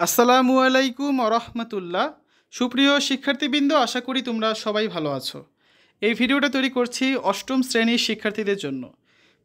আসসালামু আলাইকুম রহমতুল্লাহ। সুপ্রিয় শিক্ষার্থীবৃন্দ, আশা করি তোমরা সবাই ভালো আছো। এই ভিডিওটা তৈরি করছি অষ্টম শ্রেণীর শিক্ষার্থীদের জন্য।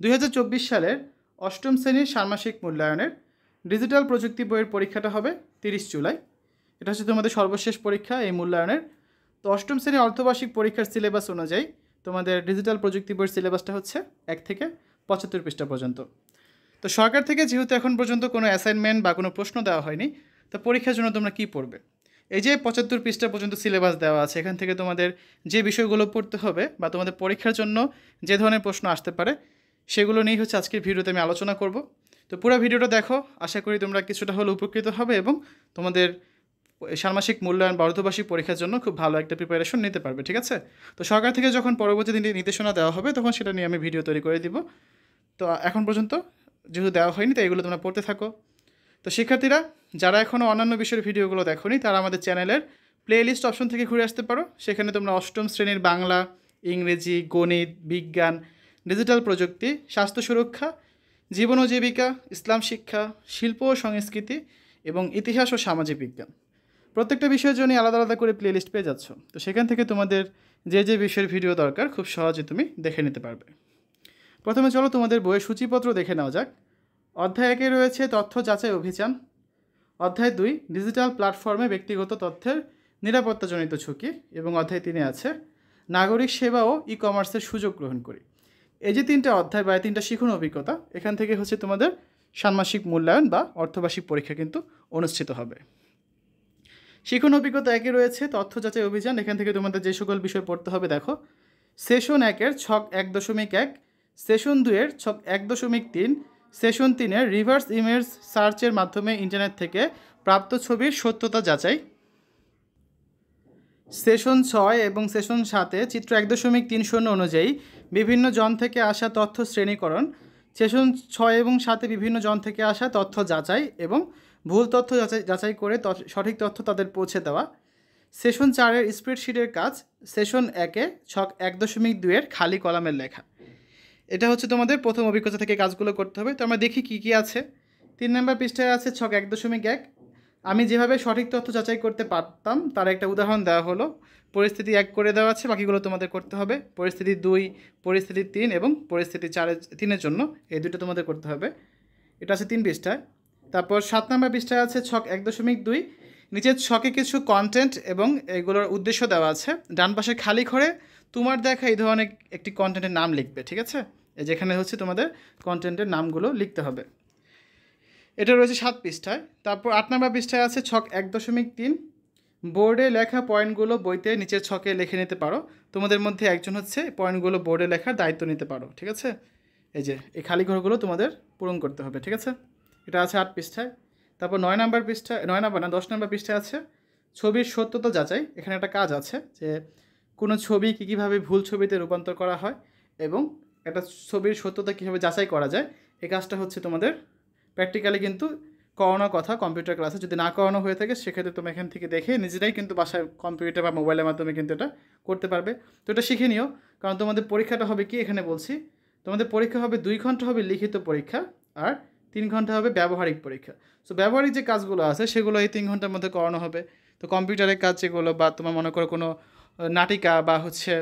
2024 সালের অষ্টম শ্রেণীর ষান্মাসিক মূল্যায়নের ডিজিটাল প্রযুক্তি বইয়ের পরীক্ষাটা হবে 30 জুলাই। এটা হচ্ছে তোমাদের সর্বশেষ পরীক্ষা এই মূল্যায়নের। তো অষ্টম শ্রেণীর অর্ধবার্ষিক পরীক্ষার সিলেবাস অনুযায়ী তোমাদের ডিজিটাল প্রযুক্তি বইয়ের সিলেবাসটা হচ্ছে 1 থেকে 75 পৃষ্ঠা পর্যন্ত। তো সরকার থেকে যেহেতু এখন পর্যন্ত কোনো অ্যাসাইনমেন্ট বা কোনো প্রশ্ন দেওয়া হয়নি, তো পরীক্ষার জন্য তোমরা কী পড়বে? এই যে 75 পৃষ্ঠা পর্যন্ত সিলেবাস দেওয়া আছে, এখান থেকে তোমাদের যে বিষয়গুলো পড়তে হবে বা তোমাদের পরীক্ষার জন্য যে ধরনের প্রশ্ন আসতে পারে সেগুলো নিয়েই হচ্ছে আজকের ভিডিওতে আমি আলোচনা করব। তো পুরো ভিডিওটা দেখো, আশা করি তোমরা কিছুটা হলে উপকৃত হবে এবং তোমাদের ষান্মাসিক মূল্যায়ন বা অর্ধবার্ষিক পরীক্ষার জন্য খুব ভালো একটা প্রিপারেশন নিতে পারবে, ঠিক আছে? তো সরকার থেকে যখন পরবর্তী দিনে নির্দেশনা দেওয়া হবে তখন সেটা নিয়ে আমি ভিডিও তৈরি করে দিব। তো এখন পর্যন্ত যেহেতু দেওয়া হয়নি তাই এগুলো তোমরা পড়তে থাকো। তো শিক্ষার্থীরা যারা এখনও অন্যান্য বিষয়ের ভিডিওগুলো দেখোনি তারা আমাদের চ্যানেলের প্লেলিস্ট অপশন থেকে ঘুরে আসতে পারো। সেখানে তোমরা অষ্টম শ্রেণীর বাংলা, ইংরেজি, গণিত, বিজ্ঞান, ডিজিটাল প্রযুক্তি, স্বাস্থ্য সুরক্ষা, জীবন ও জীবিকা, ইসলাম শিক্ষা, শিল্প ও সংস্কৃতি এবং ইতিহাস ও সামাজিক বিজ্ঞান, প্রত্যেকটা বিষয়ের জন্য আলাদা আলাদা করে প্লেলিস্ট পেয়ে যাচ্ছ। তো সেখান থেকে তোমাদের যে যে বিষয়ের ভিডিও দরকার খুব সহজে তুমি দেখে নিতে পারবে। প্রথমে চলো তোমাদের বইয়ের সূচিপত্র দেখে নেওয়া যাক। অধ্যায় 1-এ রয়েছে তথ্য যাচাই অভিযান। অধ্যায় 2 ডিজিটাল প্ল্যাটফর্মে ব্যক্তিগত তথ্যের নিরাপত্তাজনিত ঝুঁকি এবং অধ্যায় 3-এ আছে নাগরিক সেবা ও ই কমার্সের সুযোগ গ্রহণ করি। এই যে 3টা অধ্যায় বা 3টা শিখন অভিজ্ঞতা, এখান থেকে হচ্ছে তোমাদের ষান্মাসিক মূল্যায়ন বা অর্ধবার্ষিক পরীক্ষা কিন্তু অনুষ্ঠিত হবে। শিখন অভিজ্ঞতা 1-এ রয়েছে তথ্য যাচাই অভিযান। এখান থেকে তোমাদের যে সকল বিষয় পড়তে হবে দেখো। সেশন 1-এর ছক 1.1, সেশন 2-এর ছক 1.3, সেশন 3-এর রিভার্স ইমেজ সার্চের মাধ্যমে ইন্টারনেট থেকে প্রাপ্ত ছবির সত্যতা যাচাই, সেশন 6 এবং সেশন 7-এ চিত্র 1.30 অনুযায়ী বিভিন্ন জন থেকে আসা তথ্য শ্রেণীকরণ, সেশন 6 এবং 7-এ বিভিন্ন জন থেকে আসা তথ্য যাচাই এবং ভুল তথ্য যাচাই করে সঠিক তথ্য তাদের পৌঁছে দেওয়া, সেশন 4-এর স্প্রেডশিটের কাজ, সেশন 1-এ ছক 1.2-এর খালি কলামের লেখা। এটা হচ্ছে তোমাদের প্রথম অভিজ্ঞতা থেকে কাজগুলো করতে হবে। তো আমরা দেখি কী কী আছে। 3 নম্বর পৃষ্ঠায় আছে ছক 1.1। আমি যেভাবে সঠিক তথ্য যাচাই করতে পারতাম তার একটা উদাহরণ দেওয়া হলো। পরিস্থিতি 1 করে দেওয়া আছে, বাকিগুলো তোমাদের করতে হবে। পরিস্থিতি 2, পরিস্থিতি 3 এবং পরিস্থিতি 3-এর জন্য এই দুটো তোমাদের করতে হবে। এটা আছে 3 পৃষ্ঠায়। তারপর 7 নম্বর পৃষ্ঠায় আছে ছক 1.2। নিচের ছকে কিছু কন্টেন্ট এবং এগুলোর উদ্দেশ্য দেওয়া আছে। ডান পাশে খালি ঘরে তোমার দেখা এই ধরনের একটি কন্টেন্টের নাম লিখবে, ঠিক আছে? যেখানে হচ্ছে তোমাদের কন্টেন্টের নামগুলো লিখতে হবে। এটা রয়েছে 7 পৃষ্ঠায়। তারপর 8 নম্বর পৃষ্ঠায় আছে ছক 1.3। বোর্ডে লেখা পয়েন্টগুলো বইতে নিচের ছকে লিখে নিতে পারো। তোমাদের মধ্যে একজন হচ্ছে পয়েন্টগুলো বোর্ডে লেখার দায়িত্ব নিতে পারো, ঠিক আছে? এই যে এই খালি ঘরগুলো তোমাদের পূরণ করতে হবে, ঠিক আছে? এটা আছে 8 পৃষ্ঠায়। তারপর 9 নম্বর পৃষ্ঠায়, 9 নম্বর না 10 নম্বর পৃষ্ঠায় আছে ছবির সত্যতা যাচাই। এখানে একটা কাজ আছে যে কোনো ছবি কীভাবে ভুল ছবিতে রূপান্তর করা হয় এবং একটা ছবির সত্যতা কীভাবে যাচাই করা যায়, এই কাজটা হচ্ছে তোমাদের প্র্যাকটিক্যালি কিন্তু করানোর কথা কম্পিউটার ক্লাসে। যদি না করানো হয়ে থাকে সেক্ষেত্রে তুমি এখান থেকে দেখে নিজেরাই কিন্তু বাসায় কম্পিউটার বা মোবাইলের মাধ্যমে কিন্তু এটা করতে পারবে। তো এটা শিখে নিও, কারণ তোমাদের পরীক্ষাটা হবে কি এখানে বলছি, তোমাদের পরীক্ষা হবে 2 ঘন্টা হবে লিখিত পরীক্ষা আর 3 ঘন্টা হবে ব্যবহারিক পরীক্ষা। সো ব্যবহারিক যে কাজগুলো আছে সেগুলো এই 3 ঘন্টার মধ্যে করানো হবে। তো কম্পিউটারের কাজ যেগুলো বা তোমার মনে করো কোনো নাটিকা বা হচ্ছে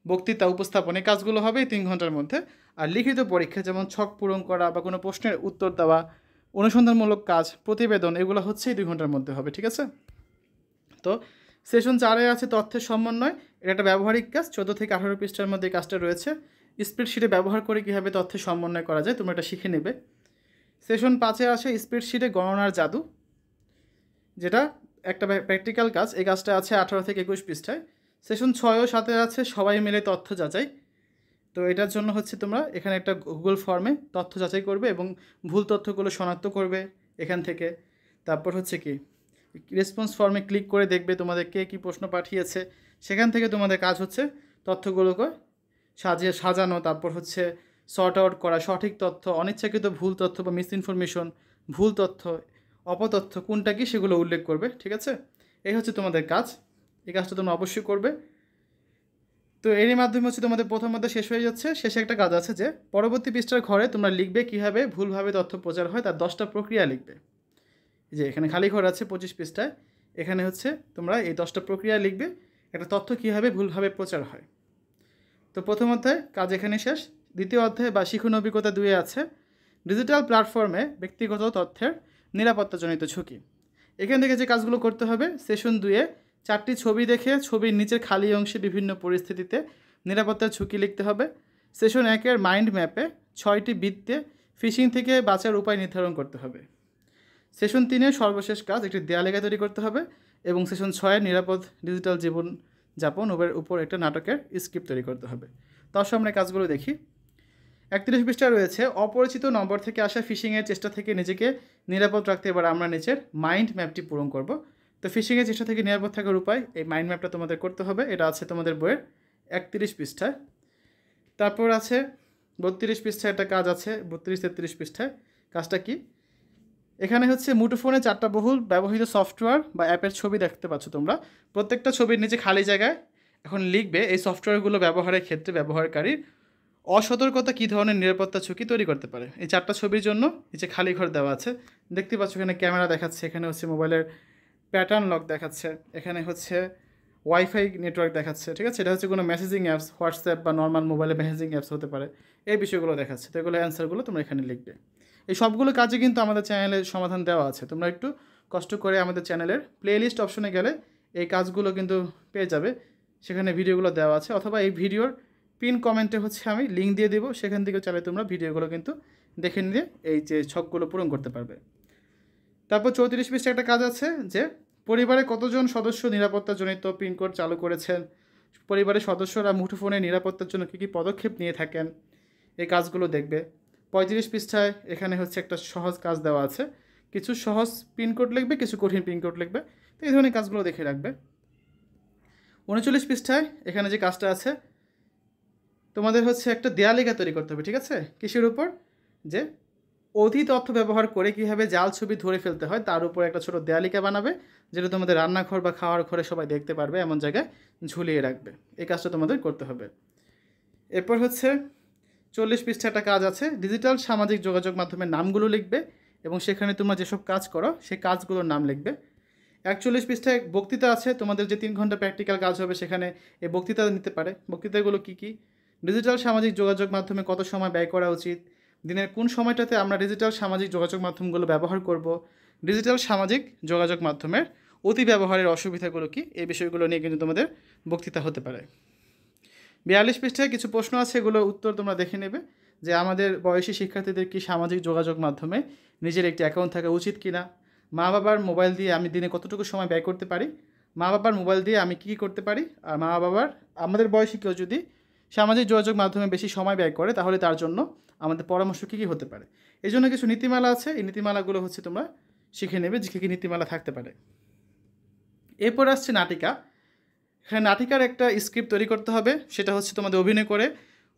বক্তৃতা উপস্থাপন, এই কাজগুলো হবে এই 3 ঘন্টার মধ্যে। আর লিখিত পরীক্ষা যেমন ছক পূরণ করা বা কোনো প্রশ্নের উত্তর দেওয়া, অনুসন্ধানমূলক কাজ, প্রতিবেদন, এগুলো হচ্ছে এই 2 ঘন্টার মধ্যে হবে, ঠিক আছে? তো সেশন 4-এ আছে তথ্যের সমন্বয়। এটা একটা ব্যবহারিক কাজ। 14 থেকে 18 পৃষ্ঠার মধ্যে এই কাজটা রয়েছে। স্প্রেডশিটে ব্যবহার করে কীভাবে তথ্যের সমন্বয় করা যায় তোমরা এটা শিখে নেবে। সেশন 5-এ আসে স্প্রেডশিটে গণনার জাদু, যেটা একটা প্র্যাকটিক্যাল কাজ। এই কাজটা আছে 18 থেকে 21 পৃষ্ঠায়। সেশন 6 ও 7-এ আছে সবাই মিলে তথ্য যাচাই। তো এটার জন্য হচ্ছে তোমরা এখানে একটা গুগল ফর্মে তথ্য যাচাই করবে এবং ভুল তথ্যগুলো শনাক্ত করবে এখান থেকে। তারপর হচ্ছে কি রেসপন্স ফর্মে ক্লিক করে দেখবে তোমাদের কে কী প্রশ্ন পাঠিয়েছে। সেখান থেকে তোমাদের কাজ হচ্ছে তথ্যগুলোকে সাজানো, তারপর হচ্ছে সর্ট আউট করা, সঠিক তথ্য, অনিচ্ছাকৃত ভুল তথ্য বা মিস ইনফরমেশন, ভুল তথ্য, অপতথ্য কোনটা কি সেগুলো উল্লেখ করবে, ঠিক আছে? এই হচ্ছে তোমাদের কাজ। এই কাজটা তোমরা অবশ্যই করবে। তো এরই মাধ্যমে হচ্ছে তোমাদের প্রথম অধ্যায় শেষ হয়ে যাচ্ছে। শেষে একটা কাজ আছে যে পরবর্তী পৃষ্ঠার ঘরে তোমরা লিখবে কীভাবে ভুলভাবে তথ্য প্রচার হয় তার 10টা প্রক্রিয়া লিখবে। যে এখানে খালি ঘর আছে 25 পৃষ্ঠায়, এখানে হচ্ছে তোমরা এই 10টা প্রক্রিয়া লিখবে একটা তথ্য কীভাবে ভুলভাবে প্রচার হয়। তো প্রথম অধ্যায় কাজ এখানে শেষ। দ্বিতীয় অধ্যায় বা শিখন অভিজ্ঞতা 2 আছে ডিজিটাল প্ল্যাটফর্মে ব্যক্তিগত তথ্যের নিরাপত্তাজনিত ঝুঁকি। এখান থেকে যে কাজগুলো করতে হবে, সেশন 2-এ 4টি ছবি দেখে ছবির নিচের খালি অংশে বিভিন্ন পরিস্থিতিতে নিরাপত্তার ঝুঁকি লিখতে হবে। সেশন 1-এর মাইন্ড ম্যাপে 6টি বৃত্তে ফিশিং থেকে বাঁচার উপায় নির্ধারণ করতে হবে। সেশন 3-এর সর্বশেষ কাজ একটি দেয়ালিকা তৈরি করতে হবে এবং সেশন 6-এর নিরাপদ ডিজিটাল জীবনযাপন উপর একটা নাটকের স্ক্রিপ্ট তৈরি করতে হবে। তার সামনে কাজগুলো দেখি। 31 পৃষ্ঠা রয়েছে অপরিচিত নম্বর থেকে আসা ফিশিংয়ের চেষ্টা থেকে নিজেকে নিরাপদ রাখতে এবার আমরা নিচের মাইন্ড ম্যাপটি পূরণ করব। তো ফিশিংয়ের চেষ্টা থেকে নিরাপদ থাকার উপায়, এই মাইন্ড ম্যাপটা তোমাদের করতে হবে। এটা আছে তোমাদের বইয়ের 31 পৃষ্ঠায়। তারপর আছে 32 পৃষ্ঠায় একটা কাজ আছে, 32-33 পৃষ্ঠায়। কাজটা কি? এখানে হচ্ছে মুঠোফোনে 4টা বহুল ব্যবহৃত সফটওয়্যার বা অ্যাপের ছবি দেখতে পাচ্ছ তোমরা। প্রত্যেকটা ছবির নিচে খালি জায়গায় এখন লিখবে এই সফটওয়্যারগুলো ব্যবহারের ক্ষেত্রে ব্যবহারকারীর অসতর্কতা কী ধরনের নিরাপত্তা ঝুঁকি তৈরি করতে পারে। এই 4টা ছবির জন্য নিচে খালি ঘর দেওয়া আছে, দেখতে পাচ্ছ। এখানে ক্যামেরা দেখাচ্ছে, এখানে হচ্ছে মোবাইলের প্যাটার্ন লক দেখাচ্ছে, এখানে হচ্ছে ওয়াইফাই নেটওয়ার্ক দেখাচ্ছে, ঠিক আছে। এটা হচ্ছে কোনো মেসেজিং অ্যাপস, হোয়াটসঅ্যাপ বা নর্মাল মোবাইলে মেসেজিং অ্যাপস হতে পারে, এই বিষয়গুলো দেখাচ্ছে। তো এগুলো অ্যান্সারগুলো তোমরা এখানে লিখবে। এই সবগুলো কাজে কিন্তু আমাদের চ্যানেলে সমাধান দেওয়া আছে, তোমরা একটু কষ্ট করে আমাদের চ্যানেলের প্লেলিস্ট অপশনে গেলে এই কাজগুলো কিন্তু পেয়ে যাবে, সেখানে ভিডিওগুলো দেওয়া আছে। অথবা এই ভিডিওর পিন কমেন্টে হচ্ছে আমি লিঙ্ক দিয়ে দেবো, সেখান থেকে চাইলে তোমরা ভিডিওগুলো কিন্তু দেখে নিয়ে এই যে ছকগুলো পূরণ করতে পারবে। তারপর 34 পৃষ্ঠায় একটা কাজ আছে যে পরিবারে কতজন সদস্য নিরাপত্তাজনিত পিনকোড চালু করেছেন, পরিবারের সদস্যরা মুঠোফোনে নিরাপত্তার জন্য কী কী পদক্ষেপ নিয়ে থাকেন, এই কাজগুলো দেখবে। 35 পৃষ্ঠায় এখানে হচ্ছে একটা সহজ কাজ দেওয়া আছে, কিছু সহজ পিনকোড লিখবে, কিছু কঠিন পিনকোড লিখবে। তো এই ধরনের কাজগুলো দেখে রাখবে। 39 পৃষ্ঠায় এখানে যে কাজটা আছে, তোমাদের হচ্ছে একটা দেয়ালিকা তৈরি করতে হবে, ঠিক আছে। কিসের উপর? যে অধি তথ্য ব্যবহার করে কীভাবে জাল ছবি ধরে ফেলতে হয় তার উপর একটা ছোটো দেয়ালিকা বানাবে, যেটা তোমাদের রান্নাঘর বা খাওয়ার ঘরে সবাই দেখতে পারবে, এমন জায়গায় ঝুলিয়ে রাখবে। এই কাজটা তোমাদের করতে হবে। এরপর হচ্ছে 40 পৃষ্ঠা একটা কাজ আছে, ডিজিটাল সামাজিক যোগাযোগ মাধ্যমের নামগুলো লিখবে এবং সেখানে তোমরা যেসব কাজ করো সেই কাজগুলোর নাম লিখবে। 41 পৃষ্ঠায় বক্তৃতা আছে, তোমাদের যে 3 ঘন্টা প্র্যাকটিক্যাল কাজ হবে সেখানে এই বক্তৃতা নিতে পারে। বক্তৃতাগুলো কী কী? ডিজিটাল সামাজিক যোগাযোগ মাধ্যমে কত সময় ব্যয় করা উচিত, দিনের কোন সময়টাতে আমরা ডিজিটাল সামাজিক যোগাযোগ মাধ্যমগুলো ব্যবহার করব, ডিজিটাল সামাজিক যোগাযোগ মাধ্যমের অতি ব্যবহারের অসুবিধাগুলো কী, এই বিষয়গুলো নিয়ে কিন্তু তোমাদের বক্তৃতা হতে পারে। 42 পৃষ্ঠায় কিছু প্রশ্ন আছে, এগুলোর উত্তর তোমরা দেখে নেবে যে আমাদের বয়সী শিক্ষার্থীদের কি সামাজিক যোগাযোগ মাধ্যমে নিজের একটি অ্যাকাউন্ট থাকা উচিত কি না, মা বাবার মোবাইল দিয়ে আমি দিনে কতটুকু সময় ব্যয় করতে পারি, মা বাবার মোবাইল দিয়ে আমি কী করতে পারি, আর আমাদের বয়সী কেউ যদি সামাজিক যোগাযোগ মাধ্যমে বেশি সময় ব্যয় করে তাহলে তার জন্য আমাদের পরামর্শ কী কী হতে পারে। এই জন্য কিছু নীতিমালা আছে, এই নীতিমালাগুলো হচ্ছে তোমরা শিখে নেবে যে কী কী নীতিমালা থাকতে পারে। এরপর আসছে নাটিকা। এখানে নাটিকার একটা স্ক্রিপ্ট তৈরি করতে হবে, সেটা হচ্ছে তোমাদের অভিনয় করে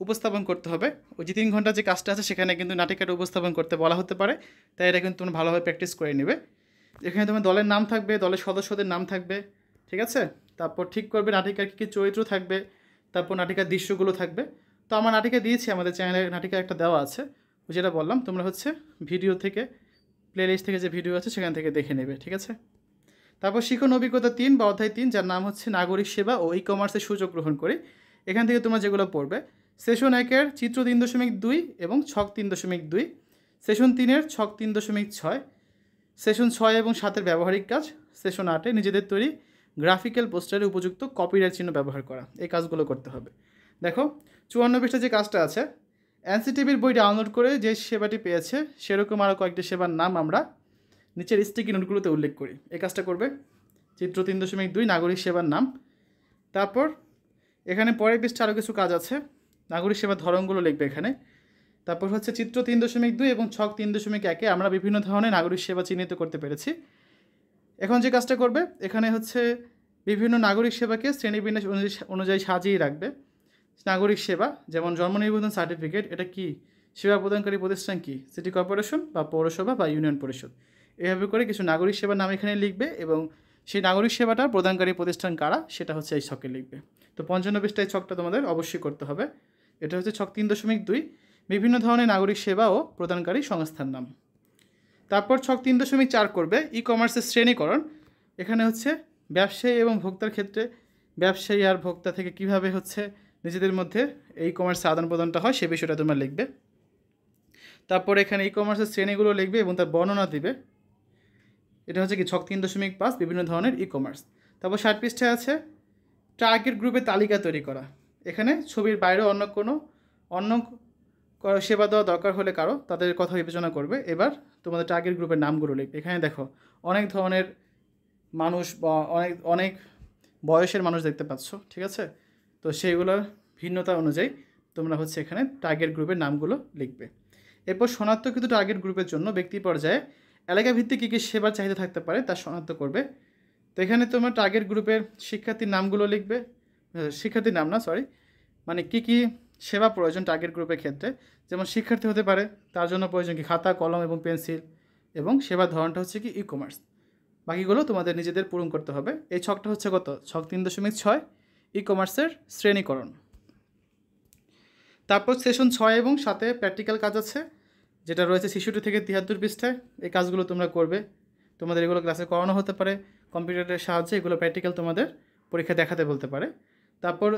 উপস্থাপন করতে হবে। ওই যে 3 ঘন্টা যে কাজটা আছে সেখানে কিন্তু নাটিকাটা উপস্থাপন করতে বলা হতে পারে, তাই এটা কিন্তু তোমরা ভালোভাবে প্র্যাকটিস করে নেবে। এখানে তোমার দলের নাম থাকবে, দলের সদস্যদের নাম থাকবে, ঠিক আছে। তারপর ঠিক করবে নাটিকার কী কী চরিত্র থাকবে, তারপর নাটিকার দৃশ্যগুলো থাকবে। তো আমার নাটিকা দিয়েছি, আমাদের চ্যানেলে নাটিকা একটা দেওয়া আছে, যেটা বললাম তোমরা হচ্ছে ভিডিও থেকে প্লেলিস্ট থেকে যে ভিডিও আছে সেখান থেকে দেখে নেবে, ঠিক আছে। তারপর শিখন অভিজ্ঞতা 3 বা অধ্যায় 3, যার নাম হচ্ছে নাগরিক সেবা ও ই কমার্সের সুযোগ গ্রহণ করি। এখান থেকে তোমরা যেগুলো পড়বে, সেশন 1-এর চিত্র 3.2 এবং ছক 3.2, সেশন 3-এর ছক 3.6, সেশন 6 এবং 7-এর ব্যবহারিক কাজ, সেশন 8-এ নিজেদের তৈরি গ্রাফিক্যাল পোস্টারে উপযুক্ত কপিরাইট চিহ্ন ব্যবহার করা, এই কাজগুলো করতে হবে। দেখো 54 পৃষ্ঠা যে কাজটা আছে, এনসিটিভির বই ডাউনলোড করে যে সেবাটি পেয়েছে সেরকম আরও কয়েকটি সেবার নাম আমরা নিচের স্টিকি নোটগুলোতে উল্লেখ করি, এই কাজটা করবে। চিত্র 3.2 নাগরিক সেবার নাম। তারপর এখানে পরের পৃষ্ঠা আরও কিছু কাজ আছে, নাগরিক সেবার ধরনগুলো লিখবে এখানে। তারপর হচ্ছে চিত্র 3.2 এবং ছক 3.1-এ আমরা বিভিন্ন ধরনের নাগরিক সেবা চিহ্নিত করতে পেরেছি। এখন যে কাজটা করবে, এখানে হচ্ছে বিভিন্ন নাগরিক সেবাকে শ্রেণীবিন্যাস অনুযায়ী সাজিয়ে রাখবে। নাগরিক সেবা যেমন জন্ম নিবন্ধন সার্টিফিকেট, এটা কি সেবা প্রদানকারী প্রতিষ্ঠান কি, সিটি কর্পোরেশন বা পৌরসভা বা ইউনিয়ন পরিষদ, এভাবে করে কিছু নাগরিক সেবার নাম এখানে লিখবে এবং সেই নাগরিক সেবাটা প্রদানকারী প্রতিষ্ঠান কারা সেটা হচ্ছে এই ছকে লিখবে। তো 55 পৃষ্ঠায় ছকটা তোমাদের অবশ্যই করতে হবে। এটা হচ্ছে ছক 3.2, বিভিন্ন ধরনের নাগরিক সেবা ও প্রদানকারী সংস্থার নাম। তারপর ছক 3.4 করবে ই কমার্সের শ্রেণীকরণ। এখানে হচ্ছে ব্যবসায়ী এবং ভোক্তার ক্ষেত্রে ব্যবসায়ী আর ভোক্তা থেকে কিভাবে হচ্ছে নিজেদের মধ্যে ই কমার্সের আদান প্রদানটা হয় সে বিষয়টা তোমরা লিখবে। তারপর এখানে ই কমার্সের শ্রেণীগুলো লিখবে এবং তার বর্ণনা দিবে। এটা হচ্ছে কি ছক 3.5 বিভিন্ন ধরনের ই কমার্স। তারপর 60 পৃষ্ঠায় আছে টার্গেট গ্রুপের তালিকা তৈরি করা। এখানে ছবির বাইরে অন্য সেবা দেওয়া দরকার হলে কারো তাদের কথা বিবেচনা করবে। এবার তোমাদের টার্গেট গ্রুপের নামগুলো লিখবে। এখানে দেখো অনেক ধরনের মানুষ বা অনেক বয়সের মানুষ দেখতে পাচ্ছ, ঠিক আছে? তো সেইগুলোর ভিন্নতা অনুযায়ী তোমরা হচ্ছে এখানে টার্গেট গ্রুপের নামগুলো লিখবে। এরপর শনাক্তকৃত টার্গেট গ্রুপের জন্য ব্যক্তি পর্যায়ে এলাকা ভিত্তিক কী কী সেবার চাহিদা থাকতে পারে তা শনাক্ত করবে। তো এখানে তোমরা টার্গেট গ্রুপের শিক্ষার্থীর নামগুলো লিখবে, শিক্ষার্থীর নাম না সরি, মানে কী কী সেবা প্রয়োজন টার্গেট গ্রুপের ক্ষেত্রে। যেমন শিক্ষার্থী হতে পারে, তার জন্য প্রয়োজন কি খাতা, কলম এবং পেন্সিল, এবং সেবার ধরনটা হচ্ছে কি ই কমার্স। বাকিগুলো তোমাদের নিজেদের পূরণ করতে হবে। এই ছকটা হচ্ছে কত? ছক 3.6 ই কমার্সের শ্রেণীকরণ। তারপর সেশন 6 এবং 7 প্র্যাকটিক্যাল কাজ আছে, যেটা রয়েছে 66 থেকে 73 পৃষ্ঠায়। এই কাজগুলো তোমরা করবে। তোমাদের এগুলো ক্লাসে করানো হতে পারে, কম্পিউটারের সাহায্যে এগুলো প্র্যাকটিক্যাল তোমাদের পরীক্ষা দেখাতে বলতে পারে। তারপর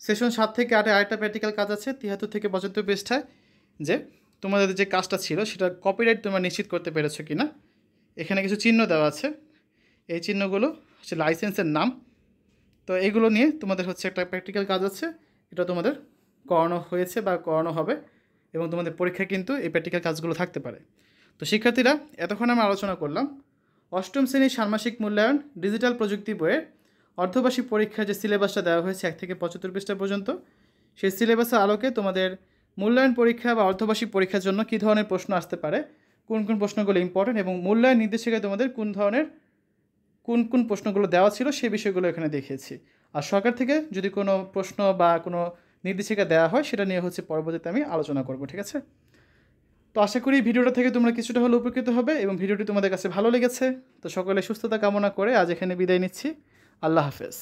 সেশন 7 থেকে 8 আরেকটা প্র্যাকটিক্যাল কাজ আছে 73 থেকে 75 পৃষ্ঠায়, যে তোমাদের যে কাজটা ছিল সেটা কপিরাইট তোমরা নিশ্চিত করতে পেরেছো কি না। এখানে কিছু চিহ্ন দেওয়া আছে, এই চিহ্নগুলো হচ্ছে লাইসেন্সের নাম। তো এইগুলো নিয়ে তোমাদের হচ্ছে একটা প্র্যাকটিক্যাল কাজ আছে, এটা তোমাদের করানো হয়েছে বা করানো হবে, এবং তোমাদের পরীক্ষায় কিন্তু এই প্র্যাকটিক্যাল কাজগুলো থাকতে পারে। তো শিক্ষার্থীরা, এতক্ষণ আমরা আলোচনা করলাম অষ্টম শ্রেণীর ষান্মাসিক মূল্যায়ন ডিজিটাল প্রযুক্তি বইয়ের অর্ধবার্ষিক পরীক্ষায় যে সিলেবাসটা দেওয়া হয়েছে 1 থেকে 75 পৃষ্ঠা পর্যন্ত, সেই সিলেবাসের আলোকে তোমাদের মূল্যায়ন পরীক্ষা বা অর্ধবার্ষিক পরীক্ষার জন্য কী ধরনের প্রশ্ন আসতে পারে, কোন কোন প্রশ্নগুলো ইম্পর্টেন্ট, এবং মূল্যায়ন নির্দেশিকায় তোমাদের কোন প্রশ্নগুলো দেওয়া ছিল সেই বিষয়গুলো এখানে দেখিয়েছি। আর সরকার থেকে যদি কোনো প্রশ্ন বা কোনো নির্দেশিকা দেওয়া হয় সেটা নিয়ে হচ্ছে পরবর্তীতে আমি আলোচনা করব, ঠিক আছে? তো আশা করি ভিডিওটা থেকে তোমরা কিছুটা হলে উপকৃত হবে এবং ভিডিওটি তোমাদের কাছে ভালো লেগেছে। তো সকলে সুস্থতা কামনা করে আজ এখানে বিদায় নিচ্ছি। আল্লাহ হাফেজ।